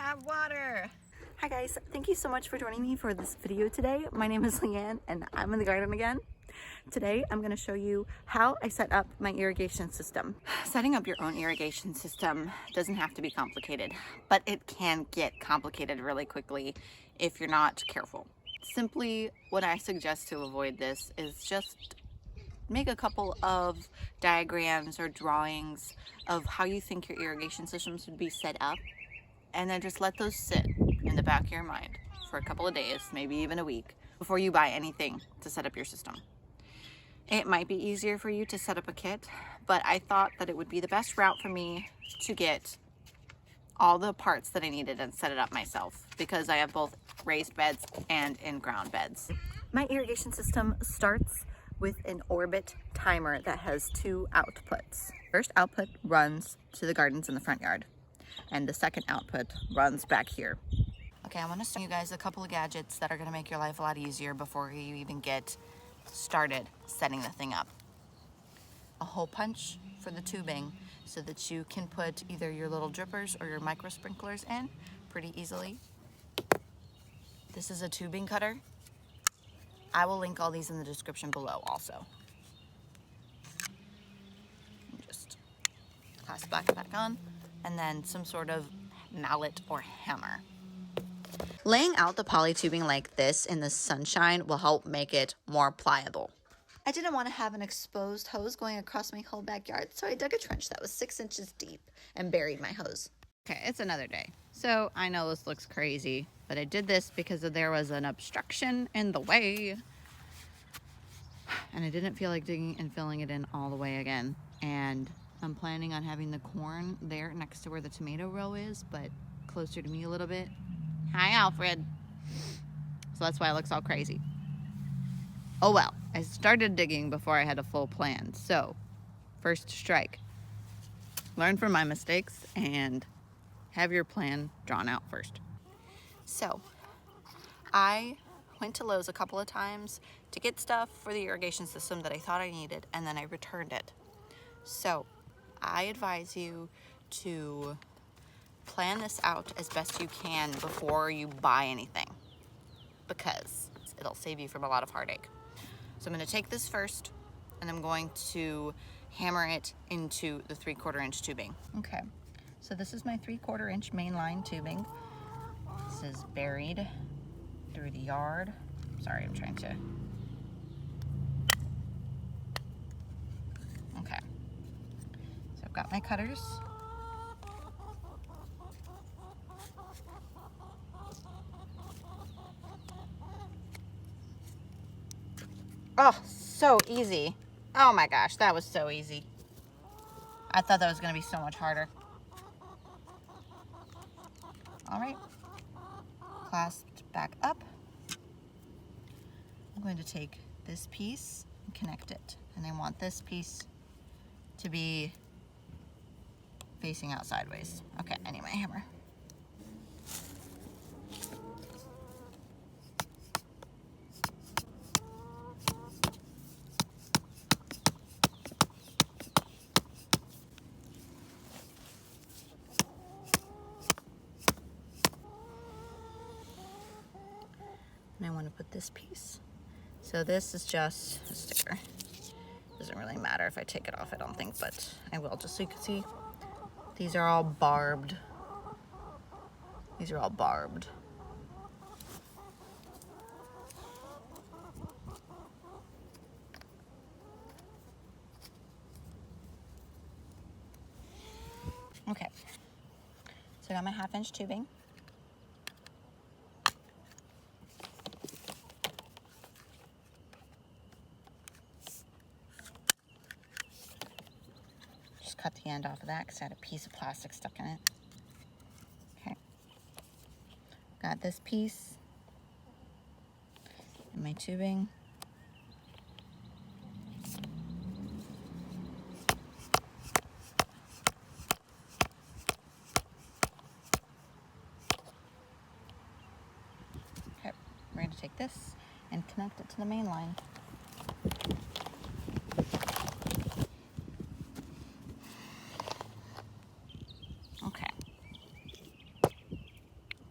have water. Hi guys, thank you so much for joining me for this video today. My name is Leanne and I'm in the garden again. Today I'm going to show you how I set up my irrigation system. Setting up your own irrigation system doesn't have to be complicated, but it can get complicated really quickly if you're not careful. Simply, what I suggest to avoid this is just make a couple of diagrams or drawings of how you think your irrigation system should be set up, and then just let those sit in the back of your mind for a couple of days, maybe even a week, before you buy anything to set up your system. It might be easier for you to set up a kit, but I thought that it would be the best route for me to get all the parts that I needed and set it up myself, because I have both raised beds and in-ground beds. My irrigation system starts with an orbit timer that has two outputs. First output runs to the gardens in the front yard, and the second output runs back here. Okay, I want to show you guys a couple of gadgets that are going to make your life a lot easier before you even get started setting the thing up. A hole punch for the tubing so that you can put either your little drippers or your micro sprinklers in pretty easily. This is a tubing cutter. I will link all these in the description below also. Just clasp back on, and then some sort of mallet or hammer. Laying out the poly tubing like this in the sunshine will help make it more pliable. I didn't want to have an exposed hose going across my whole backyard, so I dug a trench that was 6 inches deep and buried my hose. Okay, it's another day. So I know this looks crazy, but I did this because there was an obstruction in the way. And I didn't feel like digging and filling it in all the way again. And I'm planning on having the corn there next to where the tomato row is, but closer to me a little bit. Hi, Alfred. So that's why it looks all crazy. Oh well, I started digging before I had a full plan. So, first strike. Learn from my mistakes and have your plan drawn out first. So, I went to Lowe's a couple of times to get stuff for the irrigation system that I thought I needed, and then I returned it. So, I advise you to plan this out as best you can before you buy anything, because it'll save you from a lot of heartache. So I'm going to take this first, and I'm going to hammer it into the 3/4 inch tubing. Okay, so this is my 3/4 inch mainline tubing. This is buried through the yard. Sorry, I'm trying to. Okay, so I've got my cutters. Oh, so easy. Oh my gosh, that was so easy. I thought that was going to be so much harder. All right, clasped back up. I'm going to take this piece and connect it. And I want this piece to be facing out sideways. Okay, I need my hammer. And I want to put this piece. So this is just a sticker. Doesn't really matter if I take it off, I don't think, but I will, just so you can see. These are all barbed. These are all barbed. Okay. So I got my 1/2 inch tubing. Cut the end off of that because I had a piece of plastic stuck in it. Okay. Got this piece in my tubing. Okay, we're going to take this and connect it to the main line.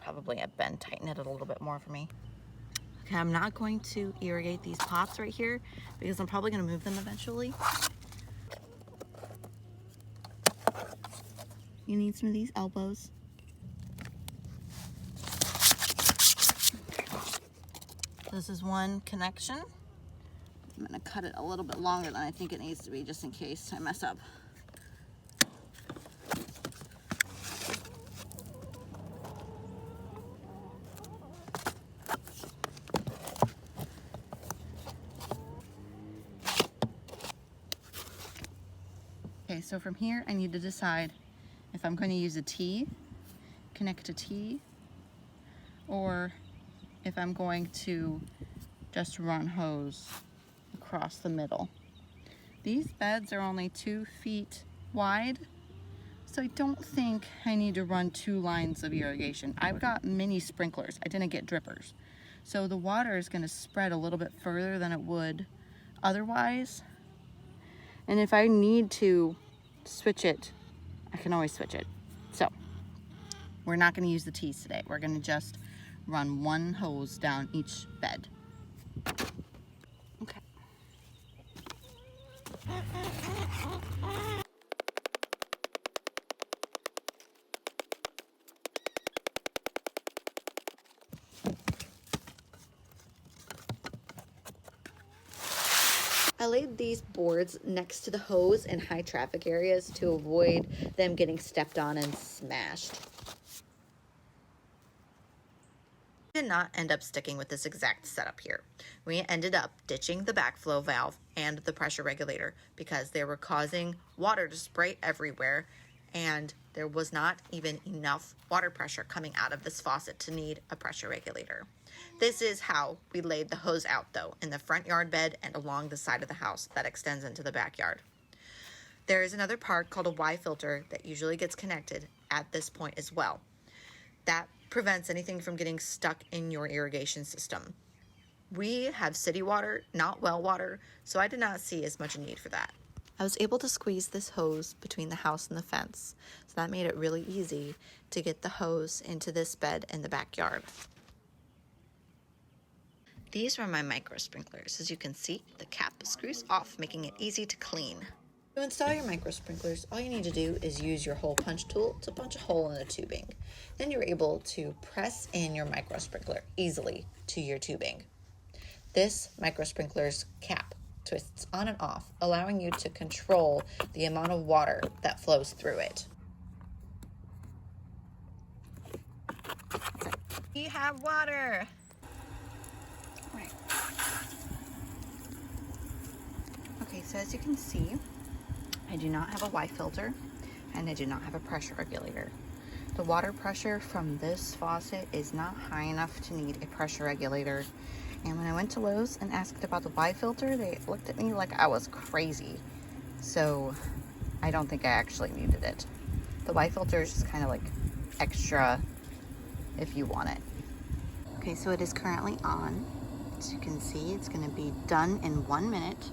probably a bend, tighten it a little bit more for me. Okay, I'm not going to irrigate these pots right here because I'm probably going to move them eventually. You need some of these elbows. This is one connection. I'm going to cut it a little bit longer than I think it needs to be just in case I mess up. Okay, so from here I need to decide if I'm going to use a T, connect a T, or if I'm going to just run hose across the middle. These beds are only 2 feet wide, so I don't think I need to run 2 lines of irrigation. I've got mini sprinklers. I didn't get drippers. So the water is going to spread a little bit further than it would otherwise. And if I need to switch it, I can always switch it. So we're not going to use the T's today. We're going to just run one hose down each bed. Okay. I laid these boards next to the hose in high traffic areas to avoid them getting stepped on and smashed. We did not end up sticking with this exact setup here. We ended up ditching the backflow valve and the pressure regulator because they were causing water to spray everywhere, and there was not even enough water pressure coming out of this faucet to need a pressure regulator. This is how we laid the hose out though, in the front yard bed and along the side of the house that extends into the backyard. There is another part called a Y filter that usually gets connected at this point as well. That prevents anything from getting stuck in your irrigation system. We have city water, not well water, so I did not see as much need for that. I was able to squeeze this hose between the house and the fence, so that made it really easy to get the hose into this bed in the backyard. These were my micro sprinklers. As you can see, the cap screws off, making it easy to clean. To install your micro sprinklers, all you need to do is use your hole punch tool to punch a hole in the tubing. Then you're able to press in your micro sprinkler easily to your tubing. This micro sprinkler's cap twists on and off, allowing you to control the amount of water that flows through it. We have water! Right. Okay, so as you can see, I do not have a Y filter and I do not have a pressure regulator. The water pressure from this faucet is not high enough to need a pressure regulator. And when I went to Lowe's and asked about the Y filter, they looked at me like I was crazy. So I don't think I actually needed it. The Y filter is just kind of like extra if you want it. Okay, so it is currently on. As you can see, it's going to be done in 1 minute.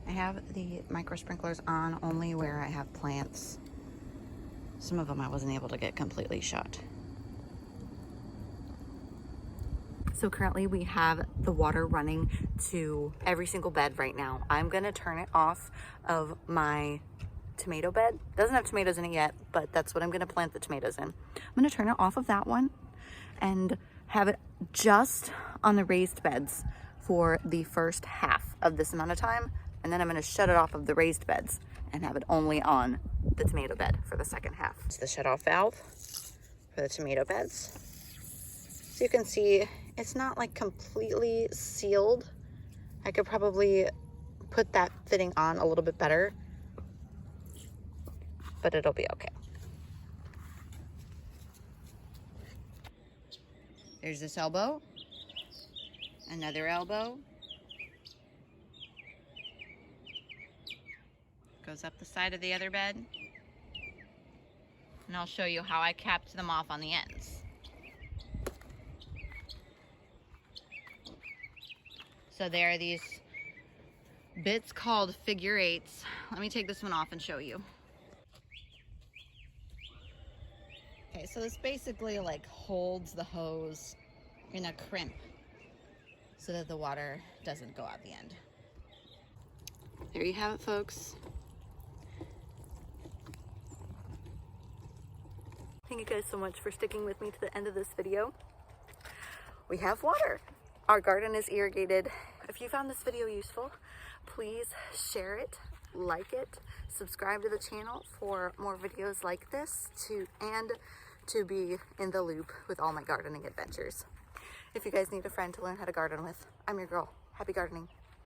I have the micro sprinklers on only where I have plants. Some of them I wasn't able to get completely shut. So currently we have the water running to every single bed right now. I'm going to turn it off of my tomato bed. It doesn't have tomatoes in it yet, but that's what I'm going to plant the tomatoes in. I'm going to turn it off of that one and have it just on the raised beds for the first half of this amount of time. And then I'm going to shut it off of the raised beds and have it only on the tomato bed for the second half. It's the shut-off valve for the tomato beds. So you can see it's not like completely sealed. I could probably put that fitting on a little bit better, but it'll be okay. There's this elbow, another elbow. Goes up the side of the other bed. And I'll show you how I capped them off on the ends. So there are these bits called figure eights. Let me take this one off and show you. Okay, so this basically like holds the hose in a crimp so that the water doesn't go out the end. There you have it, folks. Thank you guys so much for sticking with me to the end of this video. We have water. Our garden is irrigated. If you found this video useful, please share it, like it, subscribe to the channel for more videos like this and to be in the loop with all my gardening adventures. If you guys need a friend to learn how to garden with, I'm your girl. Happy gardening.